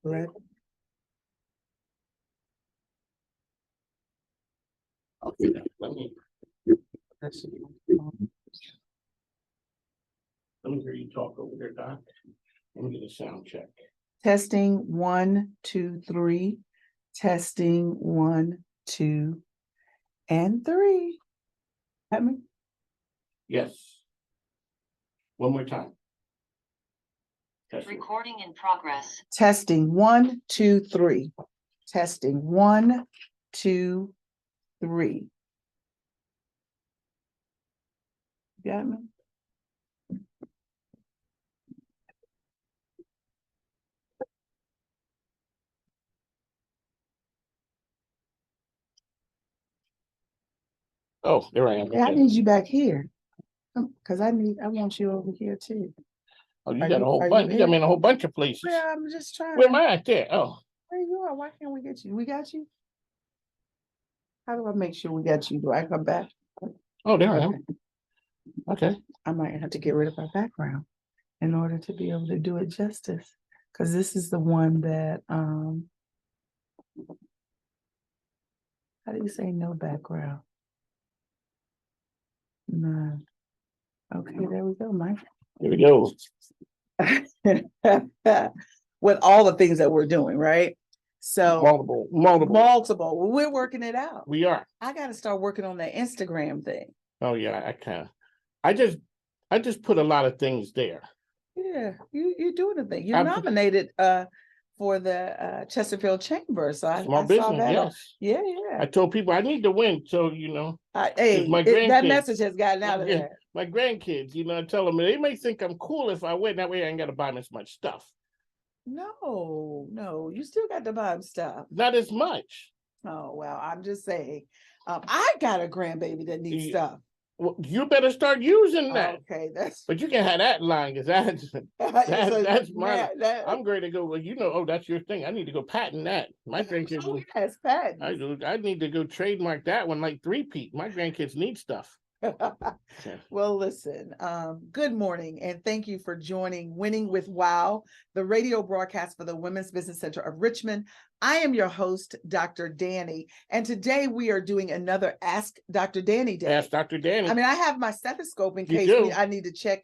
Right. Okay, let me hear you talk over there, Doc. Let me get a sound check. Testing 1, 2, 3. Testing 1, 2, and 3. Have me? Yes. One more time. Testing. Recording in progress. Testing 1, 2, 3. Testing 1, 2, 3. Got me? Oh, there I am. Yeah, I need you back here. Because I want you over here too. Oh, you Are got you- a whole are you bunch. You got in? me in a whole bunch of places. Yeah, I'm just trying. Where am I at there? Oh, Where you are? Why can't we get you? We got you? How do I make sure we got you? Do I come back? oh, there I Okay. am. Okay. I might have to get rid of our background in order to be able to do it justice. Because this is the one that how do you say no background? No. Okay, there we go, Mike. Here we go. With all the things that we're doing, right? So Multiple. Well, we're working it out. We are. I got to start working on that Instagram thing. Oh yeah, I can. I just put a lot of things there. Yeah, you're doing the thing. You're I'm- nominated for the Chesterfield Chamber. So I Small saw business, that. yes. Yeah. I told people I need to win, so Hey, my that grandkids- message has gotten out of Yeah. there. my grandkids, I tell them they may think I'm cool if I win. That way I ain't got to buy them as much stuff. No, you still got to buy them stuff. Not as much. Oh, well, I'm just saying. I got a grandbaby that needs Yeah. stuff. Well, you better start using that. Okay, that's But you can have that line because that's mine. that, I'm going to go. Well, oh, that's your thing. I need to go patent that. My grandkids. oh, yes, patents. I need to go trademark that one like 3-peat. My grandkids need stuff. Well, listen, good morning and thank you for joining Winning with WOW, the radio broadcast for the Women's Business Center of Richmond. I am your host, Dr. Danny, and today we are doing another Ask Dr. Danny Day. Ask Dr. Danny. I mean, I have my stethoscope in You case do. I need to check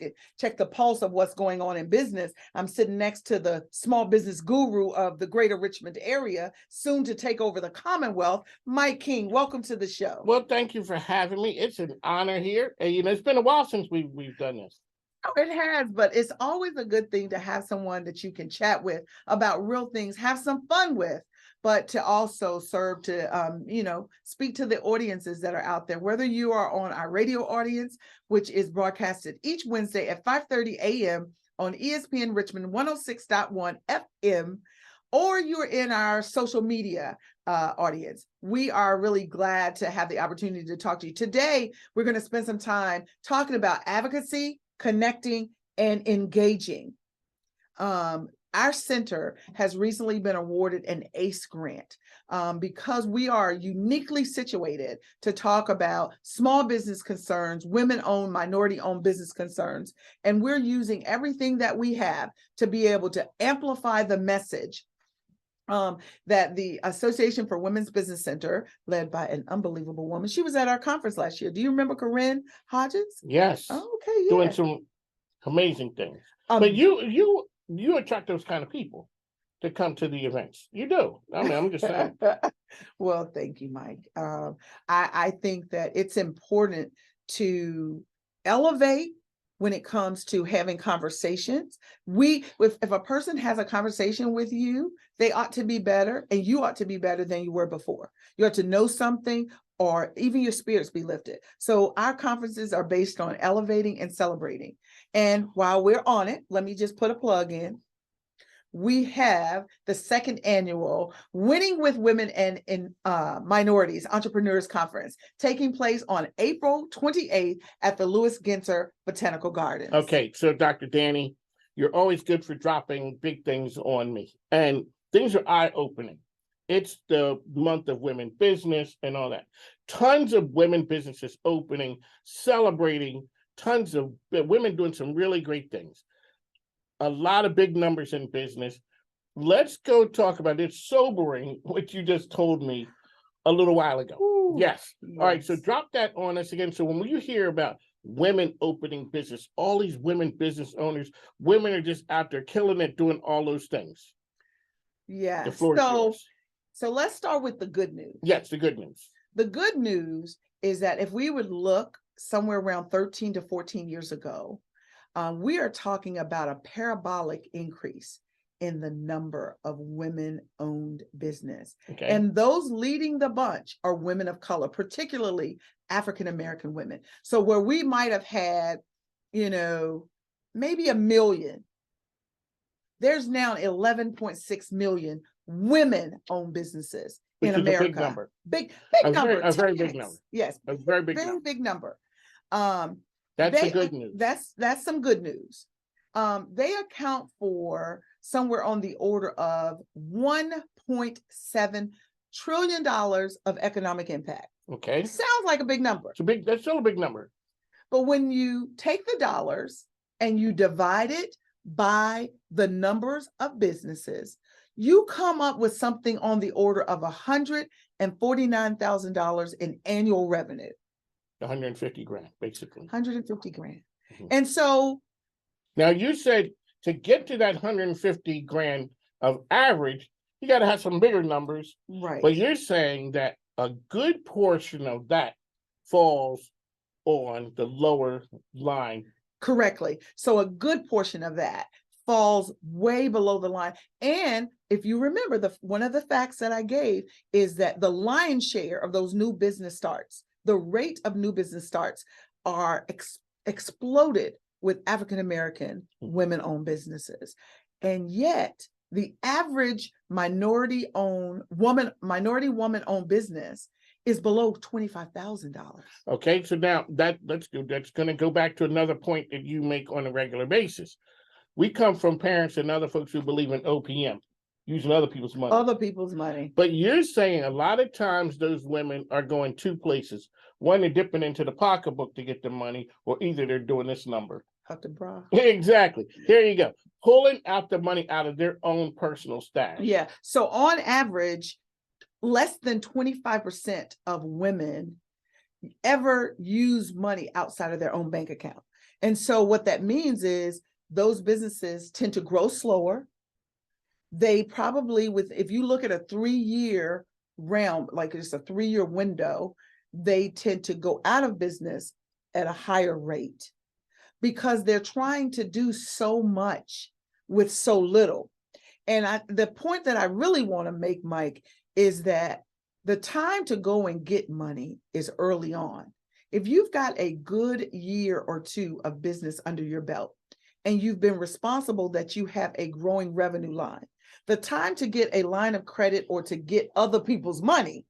the pulse of what's going on in business. I'm sitting next to the small business guru of the greater Richmond area, soon to take over the Commonwealth, Mike King. Welcome to the show. Well, thank you for having me. It's an honor here. And, it's been a while since we've done this. Oh, it has, but it's always a good thing to have someone that you can chat with about real things, have some fun with, but to also serve to, speak to the audiences that are out there, whether you are on our radio audience, which is broadcasted each Wednesday at 5:30 a.m. on ESPN Richmond 106.1 FM, or you're in our social media audience. We are really glad to have the opportunity to talk to you. Today, we're going to spend some time talking about advocacy, connecting, and engaging. Our center has recently been awarded an ACE grant because we are uniquely situated to talk about small business concerns, women-owned, minority-owned business concerns, and we're using everything that we have to be able to amplify the message that the Association for Women's Business Center, led by an unbelievable woman. She was at our conference last year. Do you remember Corinne Hodges? Yes. Oh, okay, yeah. Doing some amazing things. But you attract those kind of people to come to the events. You do. I mean, I'm just saying. Well, thank you, Mike. I think that it's important to elevate when it comes to having conversations. If a person has a conversation with you, they ought to be better, and you ought to be better than you were before. You ought to know something, or even your spirits be lifted. So our conferences are based on elevating and celebrating. And while we're on it, let me just put a plug in. We have the second annual Winning with Women and Minorities Entrepreneurs Conference taking place on April 28th at the Louis Ginter Botanical Gardens. Okay, so Dr. Danny, you're always good for dropping big things on me. And things are eye-opening. It's the month of women business and all that. Tons of women businesses opening, celebrating, tons of women doing some really great things. A lot of big numbers in business. let's go talk about it. It's sobering what you just told me a little while ago. Ooh, yes. All right. So yes. drop that on us again. So when you hear about women opening business, all these women business owners, women are just out there killing it, doing all those things. The Yes. floor is yours. So let's start with the good news. Yes, the good news. The good news is that if we would look somewhere around 13 to 14 years ago, we are talking about a parabolic increase in the number of women-owned business. Okay. And those leading the bunch are women of color, particularly African-American women. So where we might have had, maybe 1 million, there's now 11.6 million women-owned businesses in America. A big number. Big number. A very big number. Yes. A very big very number. big number. That's the good news. That's some good news. They account for somewhere on the order of $1.7 trillion of economic impact. Okay. It sounds like a big number. That's still a big number. But when you take the dollars and you divide it by the numbers of businesses, you come up with something on the order of $149,000 in annual revenue. 150 grand, basically. 150 grand. Mm-hmm. And so now you said to get to that 150 grand of average, you got to have some bigger numbers. Right. But you're saying that a good portion of that falls on the lower line. Correctly. So a good portion of that falls way below the line. And if you remember, one of the facts that I gave is that the lion's share of those new business starts, the rate of new business starts are exploded with African-American women-owned businesses. And yet the average minority woman-owned business is below $25,000. Okay, so now that's good. That's going to go back to another point that you make on a regular basis. We come from parents and other folks who believe in OPM, using other people's money. Other people's money. But you're saying a lot of times those women are going two places. One, they're dipping into the pocketbook to get the money, or either they're doing this number. Out the bra. Exactly. Here you go. Pulling out the money out of their own personal stash. Yeah. So on average, less than 25% of women ever use money outside of their own bank account. And so what that means is those businesses tend to grow slower. They probably, if you look at a 3-year realm, like it's a 3-year window, they tend to go out of business at a higher rate because they're trying to do so much with so little. And the point that I really want to make, Mike, is that the time to go and get money is early on. If you've got a good year or two of business under your belt and you've been responsible that you have a growing revenue line, the time to get a line of credit or to get other people's money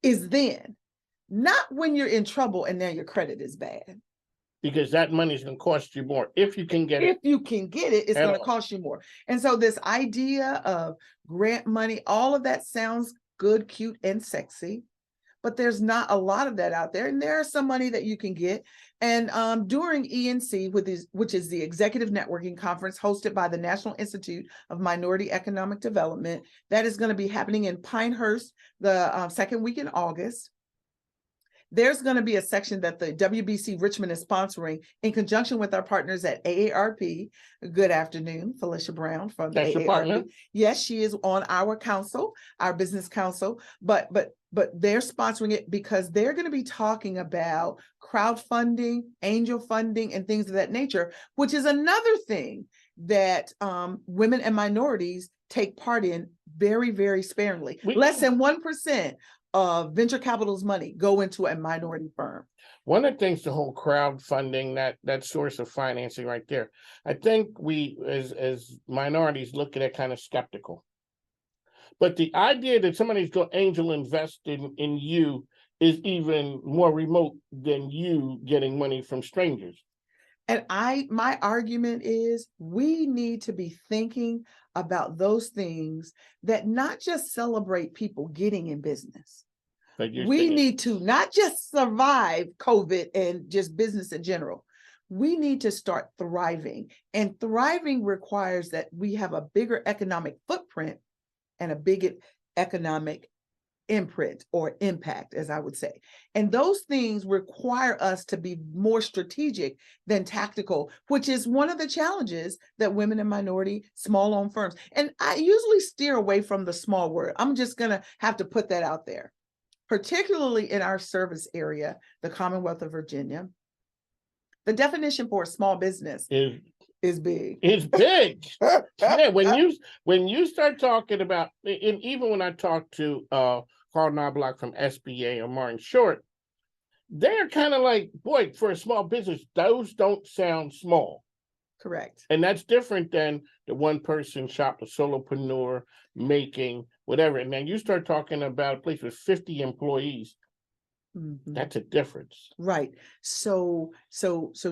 is then, not when you're in trouble and now your credit is bad. Because that money is going to cost you more if you can get it. If you can get it, it's going to cost you more. And so this idea of grant money, all of that sounds good, cute, and sexy, but there's not a lot of that out there. And there is some money that you can get. And during ENC, which is the Executive Networking Conference hosted by the National Institute of Minority Economic Development, that is going to be happening in Pinehurst the second week in August. There's going to be a section that the WBC Richmond is sponsoring in conjunction with our partners at AARP. Good afternoon, Felicia Brown from the AARP. Yes, she is on our council, our business council, but they're sponsoring it because they're going to be talking about crowdfunding, angel funding, and things of that nature, which is another thing that women and minorities take part in very, very sparingly. Less than 1% of venture capital's money go into a minority firm. One of the things, the whole crowdfunding, that source of financing right there, I think we as minorities look at it kind of skeptical. But the idea that somebody's going to angel invest in you is even more remote than you getting money from strangers. And my argument is we need to be thinking about those things that not just celebrate people getting in business. We need to not just survive COVID and just business in general. we need to start thriving. And thriving requires that we have a bigger economic footprint and a bigger economic imprint or impact, as I would say. And those things require us to be more strategic than tactical, which is one of the challenges that women and minority small-owned firms. And I usually steer away from the small word. I'm just going to have to put that out there, particularly in our service area, the Commonwealth of Virginia. The definition for a small business is big. It's big. Yeah, when you start talking about, and even when I talk to Carl Knobloch from SBA or Martin Short, they're kind of like, boy, for a small business, those don't sound small. Correct. And that's different than the one person shop, the solopreneur making whatever. And then you start talking about a place with 50 employees. Mm-hmm. That's a difference. Right. So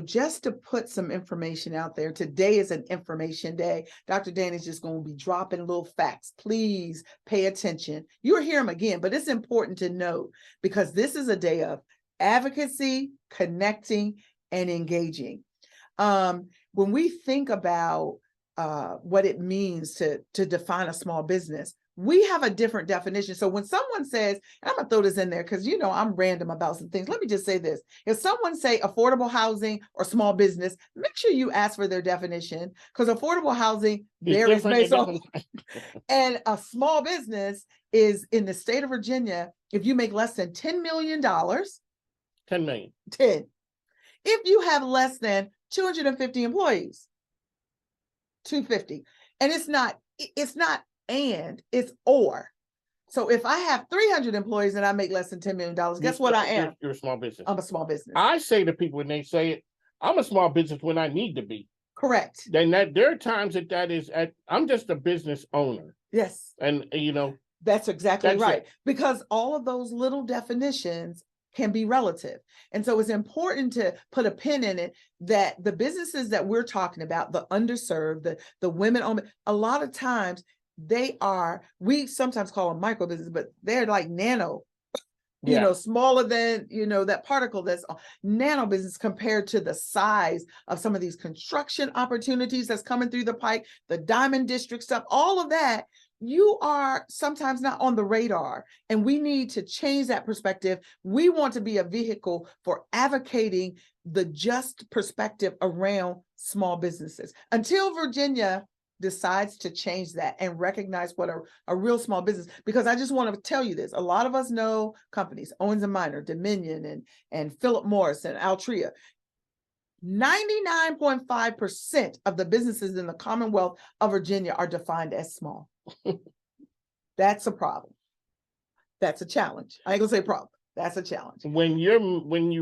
just to put some information out there, today is an information day. Dr. Danny is just going to be dropping little facts. Please pay attention. You'll hear them again, but it's important to note because this is a day of advocacy, connecting, and engaging. When we think about what it means to define a small business, we have a different definition. So when someone says, and I'm gonna throw this in there because I'm random about some things. Let me just say this. If someone say affordable housing or small business, make sure you ask for their definition because affordable housing varies based on, and a small business is in the state of Virginia, if you make less than $10 million, 10 million. 10. If you have less than 250 employees, 250. And it's not and, it's or. So if I have 300 employees and I make less than $10 million, guess what I am? You're a small business. I'm a small business. I say to people when they say it, I'm a small business when I need to be. Correct. Then there are times I'm just a business owner. Yes. And that's exactly right. Because all of those little definitions can be relative. And so it's important to put a pin in it that the businesses that we're talking about, the underserved, the women owned, a lot of times we sometimes call them micro business, but they're like nano, smaller than, that particle that's nano business compared to the size of some of these construction opportunities that's coming through the pike, the diamond district stuff, all of that. You are sometimes not on the radar, and we need to change that perspective. We want to be a vehicle for advocating the just perspective around small businesses until Virginia decides to change that and recognize what a real small business, because I just want to tell you this. A lot of us know companies, Owens & Minor, Dominion, and Philip Morris and Altria. 99.5% of the businesses in the Commonwealth of Virginia are defined as small. That's a problem. That's a challenge. I ain't gonna say problem. That's a challenge. When your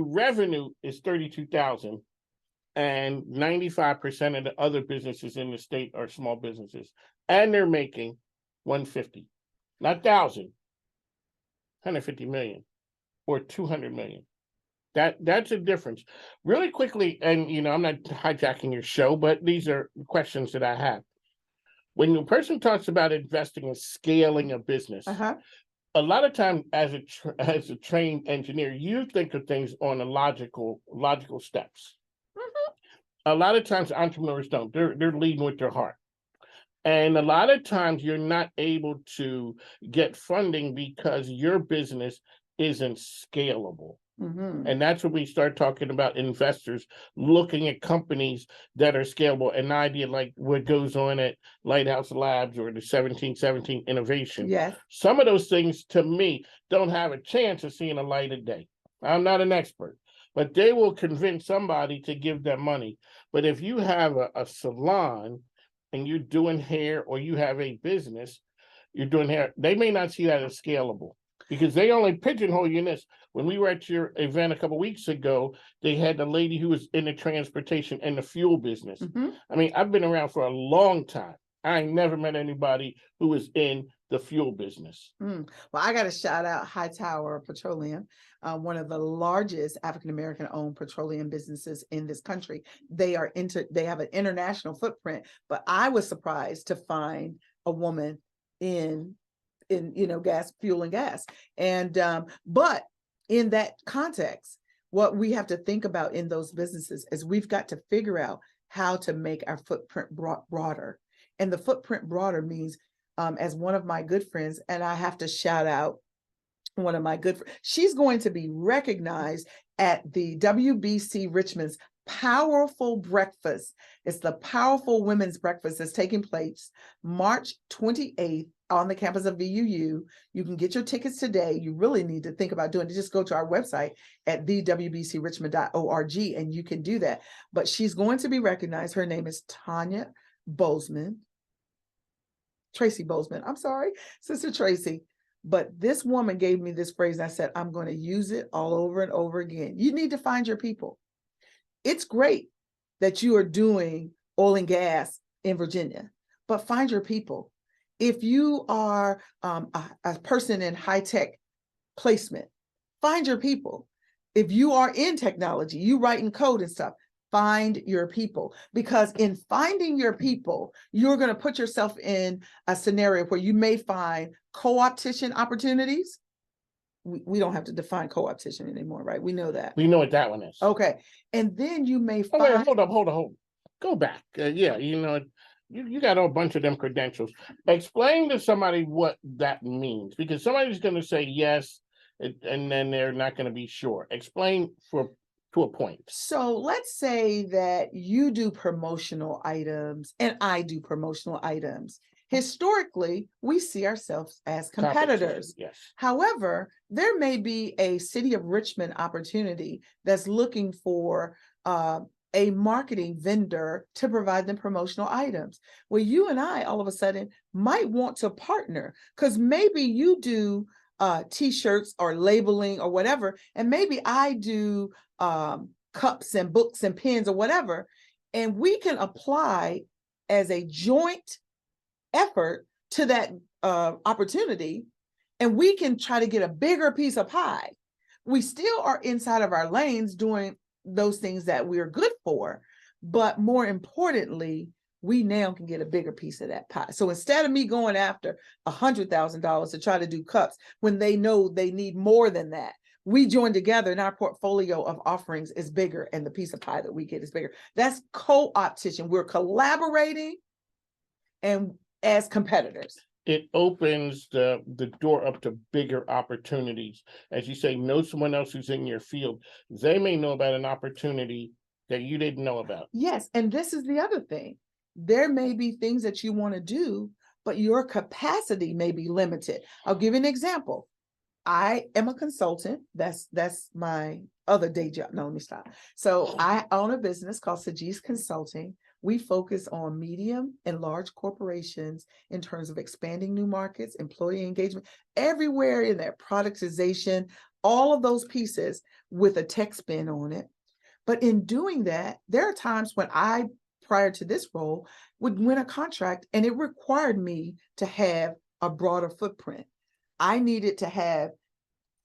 revenue is 32,000 and 95% of the other businesses in the state are small businesses and they're making 150, not 1,000, 150 million or 200 million. That's a difference. Really quickly, and I'm not hijacking your show, but these are questions that I have. When a person talks about investing and scaling a business, a lot of times as a trained engineer, you think of things on a logical steps. A lot of times entrepreneurs don't. They're leading with their heart. And a lot of times you're not able to get funding because your business isn't scalable. And that's when we start talking about investors looking at companies that are scalable. An idea like what goes on at Lighthouse Labs or the 1717 Innovation. Yes. Some of those things, to me, don't have a chance of seeing a light of day. I'm not an expert, but they will convince somebody to give them money. But if you have a salon and you're doing hair, or you have a business, you're doing hair, they may not see that as scalable. Because they only pigeonhole you in this. When we were at your event a couple of weeks ago, they had the lady who was in the transportation and the fuel business. I mean, I've been around for a long time. I ain't never met anybody who was in the fuel business. Well, I got to shout out Hightower Petroleum, one of the largest African-American owned petroleum businesses in this country. They have an international footprint, but I was surprised to find a woman in gas, fuel and gas. And, but in that context, what we have to think about in those businesses is we've got to figure out how to make our footprint broader. And the footprint broader means, as one of my good friends, and I have to shout out one of my good friends, she's going to be recognized at the WBC Richmond's Powerful Breakfast. It's the Powerful Women's Breakfast that's taking place March 28th on the campus of VUU. You can get your tickets today. You really need to think about doing it. Just go to our website at thewbcrichmond.org and you can do that. But she's going to be recognized. Her name is Tracy Bozeman. I'm sorry, Sister Tracy. But this woman gave me this phrase and I said, I'm going to use it all over and over again. You need to find your people. It's great that you are doing oil and gas in Virginia, but find your people. If you are a person in high-tech placement, find your people. If you are in technology, you writing code and stuff, find your people. Because in finding your people, you're going to put yourself in a scenario where you may find co-opetition opportunities. We don't have to define co-opetition anymore, right? We know that. We know what that one is. Okay. And then you may find... Oh, wait, hold up. Go back. Yeah, you got a bunch of them credentials. Explain to somebody what that means, because somebody's going to say yes, and then they're not going to be sure. Explain to a point. So let's say that you do promotional items and I do promotional items. Historically, we see ourselves as competitors. Yes. However, there may be a City of Richmond opportunity that's looking for a marketing vendor to provide them promotional items. Well, you and I all of a sudden might want to partner because maybe you do t-shirts or labeling or whatever, and maybe I do cups and books and pens or whatever, and we can apply as a joint effort to that opportunity, and we can try to get a bigger piece of pie. We still are inside of our lanes doing those things that we're good for, but more importantly, we now can get a bigger piece of that pie. So instead of me going after $100,000 to try to do cups when they know they need more than that, we join together and our portfolio of offerings is bigger and the piece of pie that we get is bigger. That's co-opetition. We're collaborating and as competitors. It opens the door up to bigger opportunities. As you say, know someone else who's in your field. They may know about an opportunity that you didn't know about. Yes, and this is the other thing. There may be things that you want to do, but your capacity may be limited. I'll give you an example. I am a consultant. That's my other day job. No, let me stop. So I own a business called Sajis Consulting. We focus on medium and large corporations in terms of expanding new markets, employee engagement, everywhere in there, productization, all of those pieces with a tech spin on it. But in doing that, there are times when I, prior to this role, would win a contract and it required me to have a broader footprint. I needed to have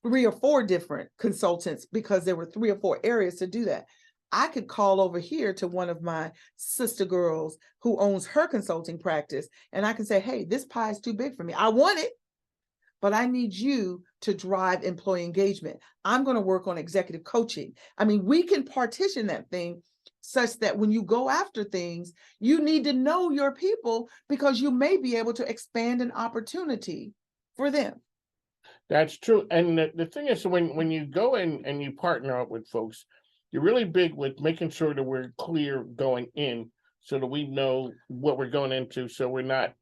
3 or 4 different consultants because there were 3 or 4 areas to do that. I could call over here to one of my sister girls who owns her consulting practice, and I can say, hey, this pie is too big for me. I want it, but I need you to drive employee engagement. I'm going to work on executive coaching. I mean, we can partition that thing such that when you go after things, you need to know your people because you may be able to expand an opportunity for them. That's true. And the thing is, when you go in and you partner up with folks, you're really big with making sure that we're clear going in so that we know what we're going into so we're not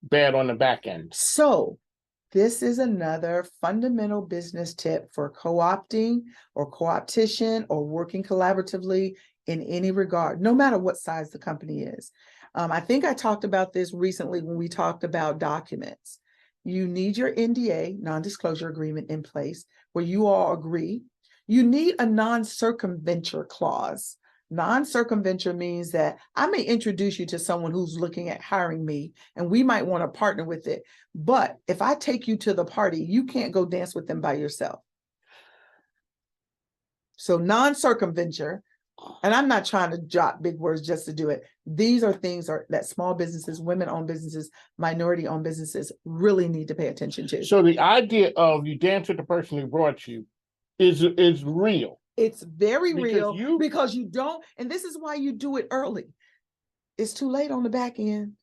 bad on the back end. So this is another fundamental business tip for co-opting or co-opetition or working collaboratively in any regard, no matter what size the company is. I think I talked about this recently when we talked about documents. You need your NDA, non-disclosure agreement, in place where you all agree. You need a non-circumvention clause. Non-circumvention means that I may introduce you to someone who's looking at hiring me, and we might want to partner with it. But if I take you to the party, you can't go dance with them by yourself. So non-circumvention, and I'm not trying to drop big words just to do it. These are things that small businesses, women-owned businesses, minority-owned businesses really need to pay attention to. So the idea of you dance with the person who brought you is real. It's very because real because you don't, and this is why you do it early. It's too late on the back end.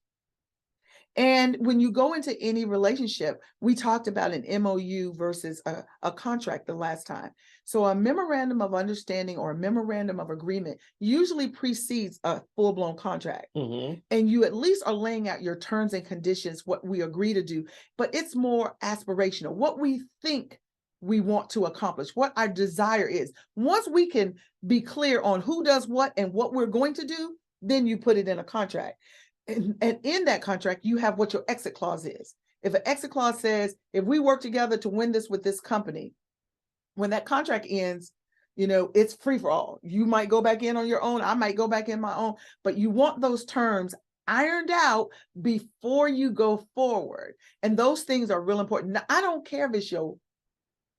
And when you go into any relationship, we talked about an MOU versus a contract the last time. So a memorandum of understanding or a memorandum of agreement usually precedes a full-blown contract. And you at least are laying out your terms and conditions, what we agree to do, but it's more aspirational, what we think we want to accomplish, what our desire is. Once we can be clear on who does what and what we're going to do, then you put it in a contract. And in that contract, you have what your exit clause is. If an exit clause says, if we work together to win this with this company, when that contract ends, it's free for all. You might go back in on your own. I might go back in my own, but you want those terms ironed out before you go forward. And those things are real important. Now, I don't care if it's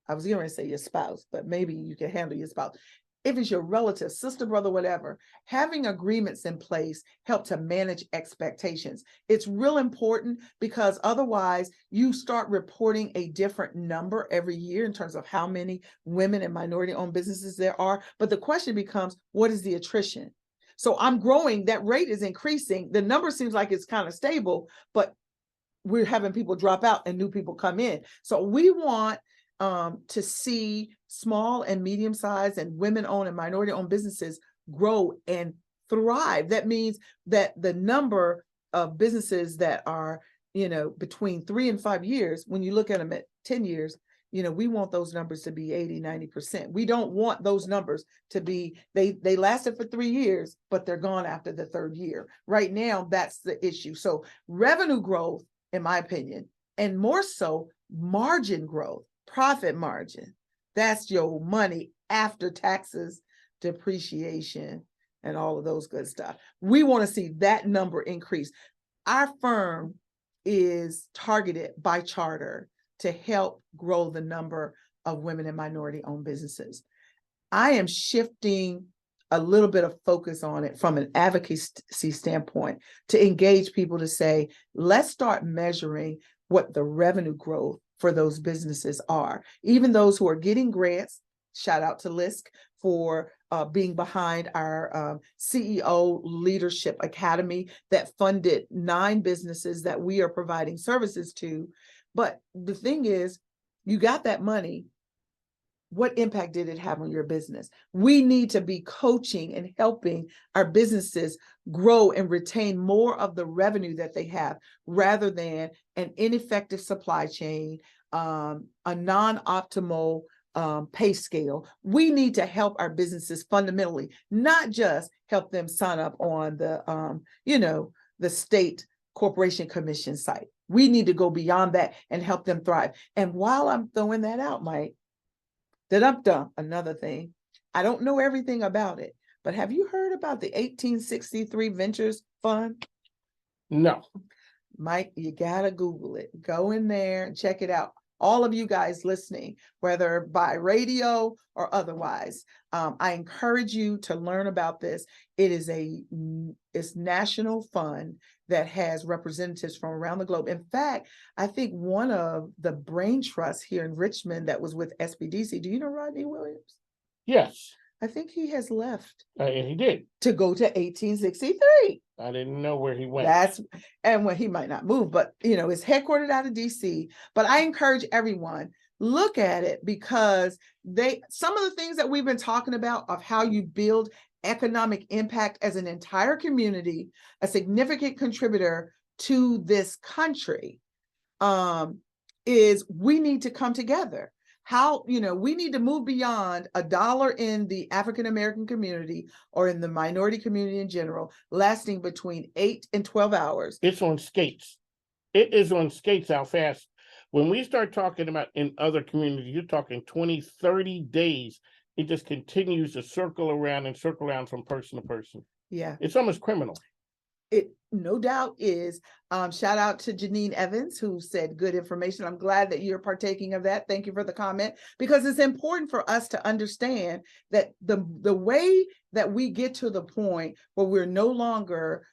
I was going to say your spouse, but maybe you can handle your spouse. If it's your relative, sister, brother, whatever, having agreements in place help to manage expectations. It's real important because otherwise you start reporting a different number every year in terms of how many women and minority-owned businesses there are. But the question becomes, what is the attrition? So I'm growing, that rate is increasing. The number seems like it's kind of stable, but we're having people drop out and new people come in. So we want to see small and medium-sized and women-owned and minority-owned businesses grow and thrive. That means that the number of businesses that are, between 3 and 5 years, when you look at them at 10 years, we want those numbers to be 80, 90%. We don't want those numbers to be, they lasted for 3 years, but they're gone after the 3rd year. Right now, that's the issue. So revenue growth, in my opinion, and more so margin growth, profit margin. That's your money after taxes, depreciation, and all of those good stuff. We want to see that number increase. Our firm is targeted by charter to help grow the number of women and minority-owned businesses. I am shifting a little bit of focus on it from an advocacy standpoint to engage people to say, let's start measuring what the revenue growth for those businesses are. Even those who are getting grants, shout out to LISC for being behind our CEO Leadership Academy that funded 9 businesses that we are providing services to. But the thing is, you got that money. What impact did it have on your business? We need to be coaching and helping our businesses grow and retain more of the revenue that they have, rather than an ineffective supply chain, a non-optimal pay scale. We need to help our businesses fundamentally, not just help them sign up on the state corporation commission site. We need to go beyond that and help them thrive. And while I'm throwing that out, Mike, another thing. I don't know everything about it, but have you heard about the 1863 Ventures Fund? No. Mike, you gotta Google it. Go in there and check it out. All of you guys listening, whether by radio or otherwise, I encourage you to learn about this. It's national fund that has representatives from around the globe. In fact, I think one of the brain trusts here in Richmond that was with SBDC, do you know Rodney Williams? Yes. I think he has left. And he did. To go to 1863. I didn't know where he went. He might not move, but it's headquartered out of DC. But I encourage everyone, look at it, because some of the things that we've been talking about of how you build economic impact as an entire community, a significant contributor to this country, is we need to come together. We need to move beyond $1 in the African-American community or in the minority community in general, lasting between 8 and 12 hours. It's on skates. It is on skates how fast. When we start talking about in other communities, you're talking 20, 30 days. It just continues to circle around from person to person. Yeah. It's almost criminal. It no doubt is. Shout out to Janine Evans, who said good information. I'm glad that you're partaking of that. Thank you for the comment, because it's important for us to understand that the way that we get to the point where we're no longer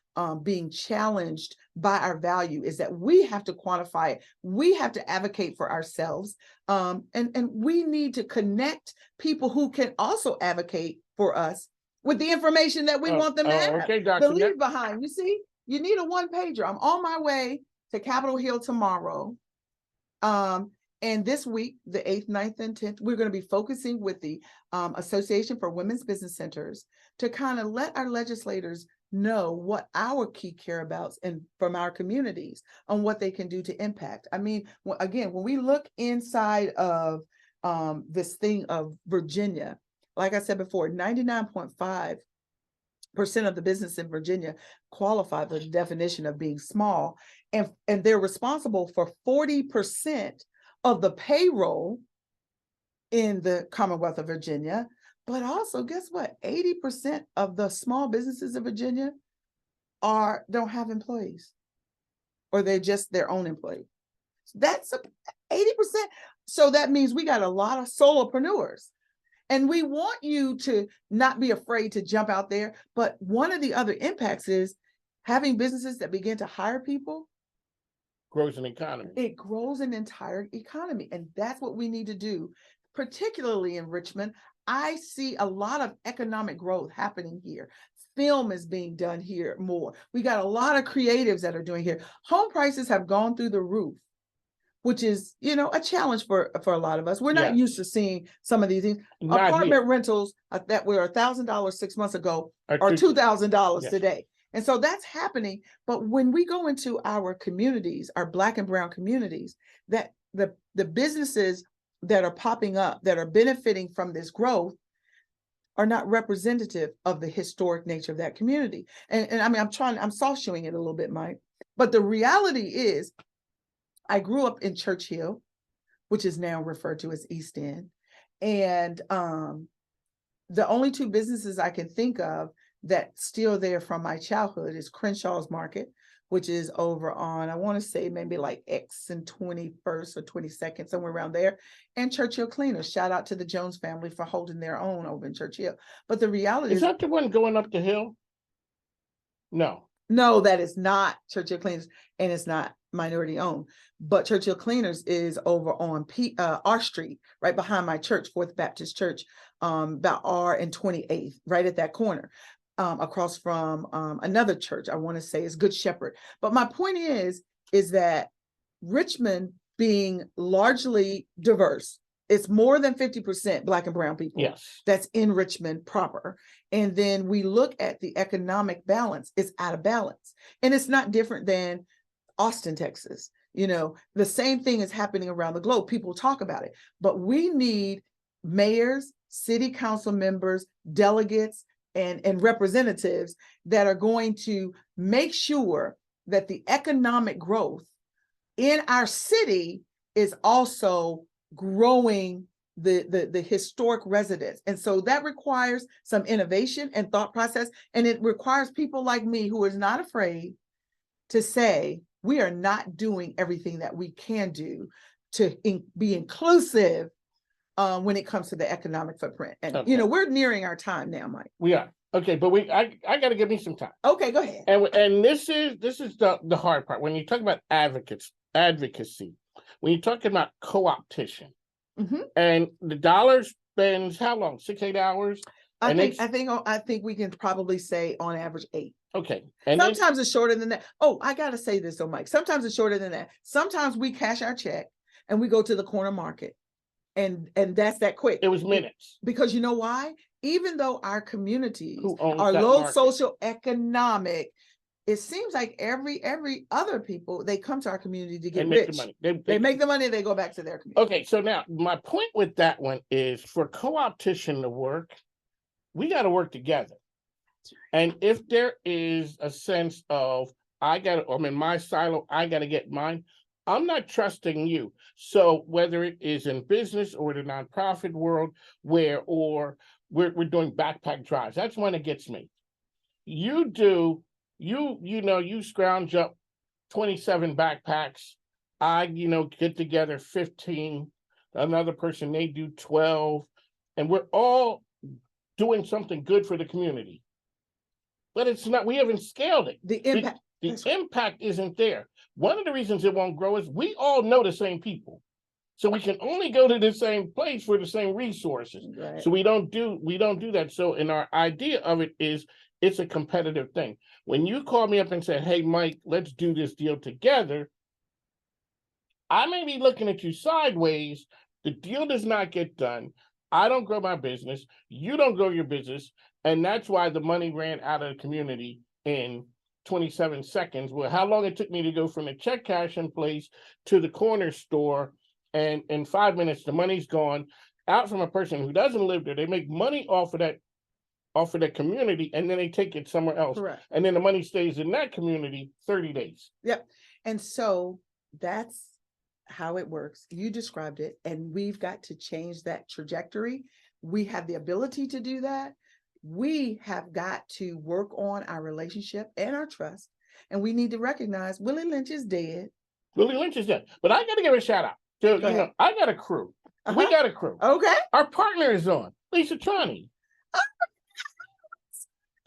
being challenged by our value is that we have to quantify it. We have to advocate for ourselves. And we need to connect people who can also advocate for us with the information that we want them to have. Okay, The leave behind. You see, you need a one-pager. I'm on my way to Capitol Hill tomorrow. And this week, the 8th, 9th, and 10th, we're going to be focusing with the Association for Women's Business Centers to kind of let our legislators know what our key care abouts and from our communities on what they can do to impact. I mean, again, when we look inside of this thing of Virginia, like I said before, 99.5% of the business in Virginia qualify for the definition of being small, and they're responsible for 40% of the payroll in the Commonwealth of Virginia. But also, guess what? 80% of the small businesses in Virginia don't have employees, or they're just their own employee. That's 80%. So that means we got a lot of solopreneurs. And we want you to not be afraid to jump out there. But one of the other impacts is having businesses that begin to hire people. Grows an economy. It grows an entire economy. And that's what we need to do, particularly in Richmond. I see a lot of economic growth happening here. Film is being done here more. We got a lot of creatives that are doing here. Home prices have gone through the roof, which is, a challenge for a lot of us. We're not used to seeing some of these things. Apartment rentals that were $1,000 6 months ago are $2,000 today. And so that's happening. But when we go into our communities, our Black and brown communities, that the businesses that are popping up, that are benefiting from this growth, are not representative of the historic nature of that community. And I mean, I'm soft showing it a little bit, Mike. But the reality is, I grew up in Churchill, which is now referred to as East End. And the only two businesses I can think of that's still there from my childhood is Crenshaw's Market, which is over on, I want to say maybe like X and 21st or 22nd, somewhere around there, and Churchill Cleaners. Shout out to the Jones family for holding their own over in Churchill. But the reality is that the one going up the hill? No, that is not Churchill Cleaners, and it's not minority owned. But Churchill Cleaners is over on R Street, right behind my church, Fourth Baptist Church, about R and 28th, right at that corner. Across from another church, I want to say is Good Shepherd. But my point is that Richmond being largely diverse, it's more than 50% Black and brown people that's in Richmond proper. And then we look at the economic balance, it's out of balance. And it's not different than Austin, Texas. The same thing is happening around the globe. People talk about it, but we need mayors, city council members, delegates, and representatives that are going to make sure that the economic growth in our city is also growing the historic residents. And so that requires some innovation and thought process. And it requires people like me who is not afraid to say, we are not doing everything that we can do to be inclusive when it comes to the economic footprint. And, we're nearing our time now, Mike. We are. Okay, but I got to give me some time. Okay, go ahead. And this is the hard part. When you talk about advocacy, when you're talking about co-opetition, and the dollar spends how long? 6-8 hours? I think we can probably say on average 8. Okay. And sometimes it's shorter than that. Oh, I got to say this though, Mike. Sometimes it's shorter than that. Sometimes we cash our check and we go to the corner market. And that's that quick. It was minutes. Because you know why? Even though our communities are low socioeconomic, it seems like every other people, they come to our community to get rich. They make the money, they go back to their community. Okay, so now my point with that one is for co-opetition to work, we got to work together. And if there is a sense of, I'm in my silo, I got to get mine, I'm not trusting you. So whether it is in business or the nonprofit world, we're doing backpack drives, that's when it gets me. You scrounge up 27 backpacks. I, get together 15, another person, they do 12, and we're all doing something good for the community. But it's not, we haven't scaled it. The impact. The That's right. impact isn't there. One of the reasons it won't grow is we all know the same people. So we can only go to the same place for the same resources. Right. So we don't do that. So in our idea of it is it's a competitive thing. When you call me up and say, hey, Mike, let's do this deal together, I may be looking at you sideways. The deal does not get done. I don't grow my business. You don't grow your business. And that's why the money ran out of the community in 27 seconds. Well, how long it took me to go from the check cashing place to the corner store, and in 5 minutes, the money's gone out from a person who doesn't live there. They make money off of that community, and then they take it somewhere else. Correct. And then the money stays in that community 30 days. Yep. And so that's how it works. You described it, and we've got to change that trajectory. We have the ability to do that. We have got to work on our relationship and our trust. And we need to recognize Willie Lynch is dead. Willie Lynch is dead. But I got to give a shout out. So, you know, I got a crew. We got a crew. Okay. Our partner is on, Lisa Trani.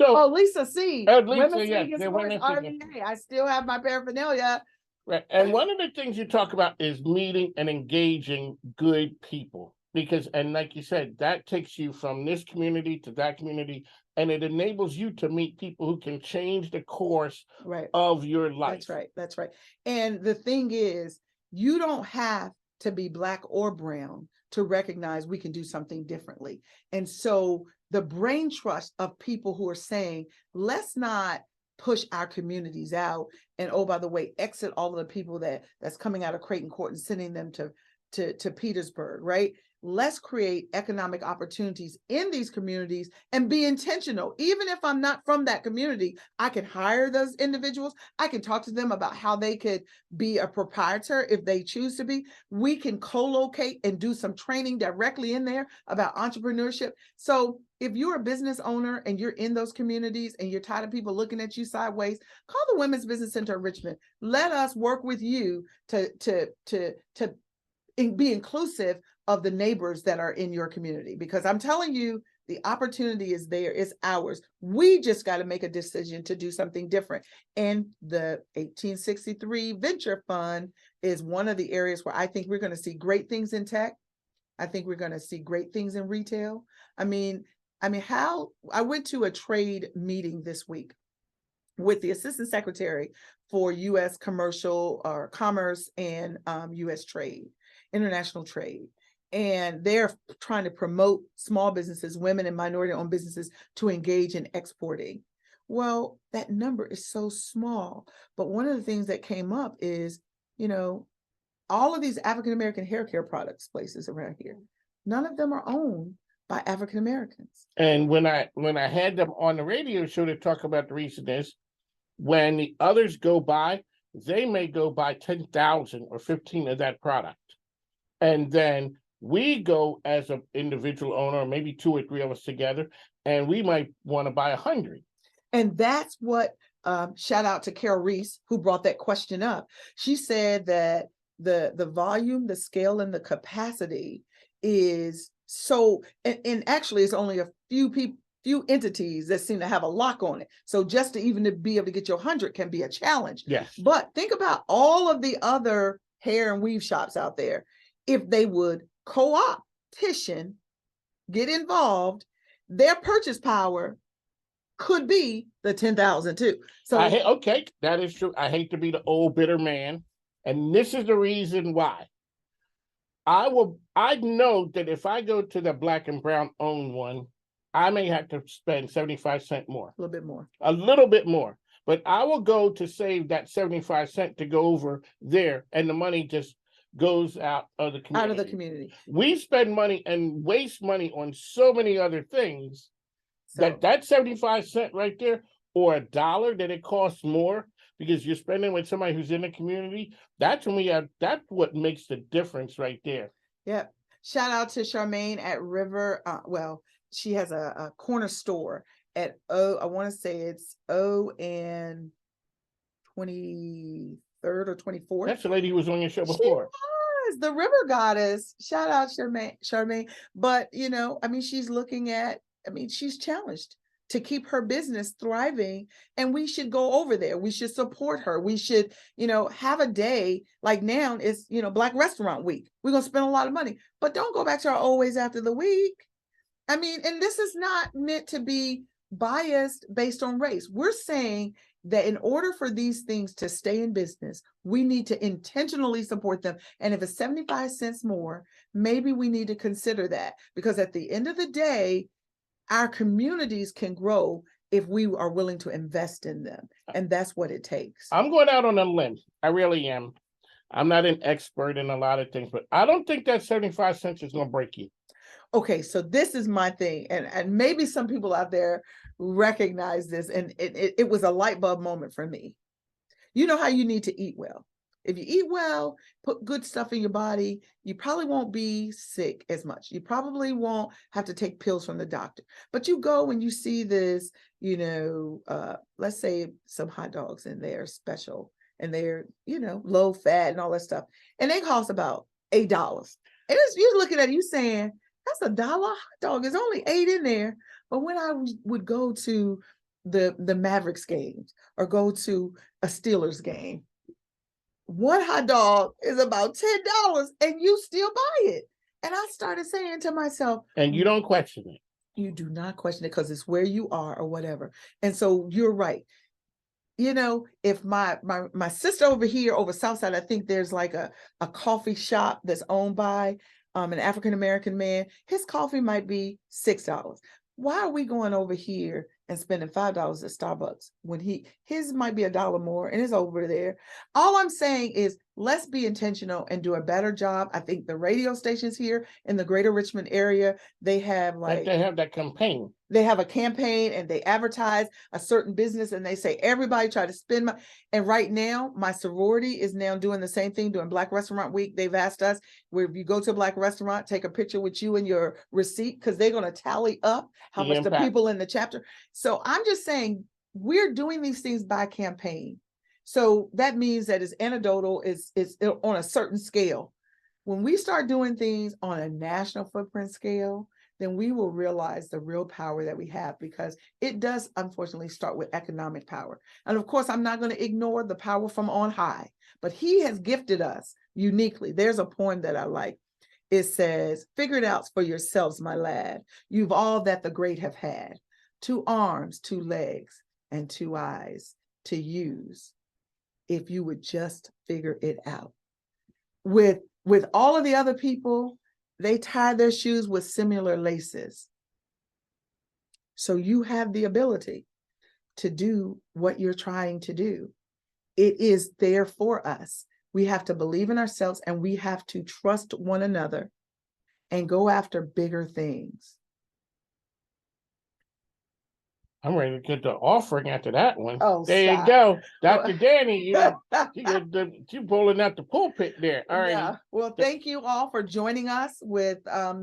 So, Lisa C. Lisa, Women's yes, League they're Sports Women's League. RVA. I still have my paraphernalia. Right. And one of the things you talk about is meeting and engaging good people. Because, and like you said, that takes you from this community to that community, and it enables you to meet people who can change the course of your life. That's right. That's right. And the thing is, you don't have to be Black or brown to recognize we can do something differently. And so the brain trust of people who are saying, let's not push our communities out, and oh, by the way, exit all of the people that's coming out of Creighton Court and sending them to Petersburg, right? Let's create economic opportunities in these communities and be intentional. Even if I'm not from that community, I can hire those individuals. I can talk to them about how they could be a proprietor if they choose to be. We can co-locate and do some training directly in there about entrepreneurship. So if you're a business owner and you're in those communities and you're tired of people looking at you sideways, call the Women's Business Center of Richmond. Let us work with you to be inclusive of the neighbors that are in your community, because I'm telling you, the opportunity is there. It's ours. We just got to make a decision to do something different. And the 1863 Venture Fund is one of the areas where I think we're going to see great things in tech. I think we're going to see great things in retail. I mean, how I went to a trade meeting this week with the Assistant Secretary for U.S. Commercial or Commerce and U.S. Trade, International Trade. And they're trying to promote small businesses, women and minority-owned businesses to engage in exporting. Well, that number is so small. But one of the things that came up is, you know, all of these African-American hair care products places around here, none of them are owned by African-Americans. And when I had them on the radio show to talk about the reason is, when the others go by, they may go buy 10,000 or 15 of that product. And then we go as an individual owner, or maybe 2 or 3 of us together, and we might want to buy 100. And that's what, shout out to Carol Reese, who brought that question up. She said that the volume, the scale, and the capacity is so, and actually it's only a few entities that seem to have a lock on it. So just to even to be able to get your 100 can be a challenge. Yes. But think about all of the other hair and weave shops out there. If they would co-opetition, get involved, their purchase power could be the 10,000 too. So okay, that is true. I hate to be the old bitter man, and this is the reason why. I know that if I go to the Black and brown owned one, I may have to spend 75 cents more. A little bit more. But I will go to save that 75 cents to go over there, and the money just goes out of the community. We spend money and waste money on so many other things, so that 75 cents right there, or $1 that it costs more because you're spending with somebody who's in the community. That's what makes the difference right there. Yep. Shout out to Charmaine at River. She has a corner store at I want to say it's and 23rd or 24th. That's the lady who was on your show before. She was the River Goddess. Shout out Charmaine. But she's looking at, she's challenged to keep her business thriving. And we should go over there. We should support her. We should, have a day like now is, Black Restaurant Week. We're going to spend a lot of money, but don't go back to our old ways after the week. I mean, and this is not meant to be biased based on race. We're saying that in order for these things to stay in business, we need to intentionally support them. And if it's 75 cents more, maybe we need to consider that, because at the end of the day, our communities can grow if we are willing to invest in them. And that's what it takes. I'm going out on a limb. I really am. I'm not an expert in a lot of things, but I don't think that 75 cents is going to break you. Okay, so this is my thing, and maybe some people out there recognize this, and it was a light bulb moment for me. You know how you need to eat well. If you eat well, put good stuff in your body, you probably won't be sick as much. You probably won't have to take pills from the doctor. But you go and you see this, let's say some hot dogs and they're special and they're, low fat and all that stuff, and they cost about $8. And you're looking at it, you saying, that's $1 hot dog. There's only 8 in there. But when I would go to the Mavericks games or go to a Steelers game, one hot dog is about $10 and you still buy it. And I started saying to myself, and you don't question it. You do not question it because it's where you are or whatever. And so you're right. If my sister over here over Southside, I think there's like a coffee shop that's owned by an African-American man, his coffee might be $6. Why are we going over here and spending $5 at Starbucks when his might be $1 more and it's over there? All I'm saying is let's be intentional and do a better job. I think the radio stations here in the greater Richmond area, they have they have that campaign. They have a campaign and they advertise a certain business and they say, everybody try to spend my, and right now my sorority is now doing the same thing, doing Black Restaurant Week. They've asked us where if you go to a Black restaurant, take a picture with you and your receipt, because they're going to tally up how much the people in the chapter. So I'm just saying we're doing these things by campaign. So that means that it's anecdotal, is on a certain scale. When we start doing things on a national footprint scale, then we will realize the real power that we have, because it does unfortunately start with economic power. And of course, I'm not going to ignore the power from on high, but he has gifted us uniquely. There's a poem that I like. It says, "Figure it out for yourselves, my lad. You've all that the great have had. 2 arms, 2 legs, and 2 eyes to use. If you would just figure it out." With all of the other people, they tie their shoes with similar laces. So you have the ability to do what you're trying to do. It is there for us. We have to believe in ourselves and we have to trust one another and go after bigger things. I'm ready to get the offering after that one. Oh, there stop. You go. Dr. Danny, you pulling out the pulpit there. All right. Yeah. Well, thank you all for joining us with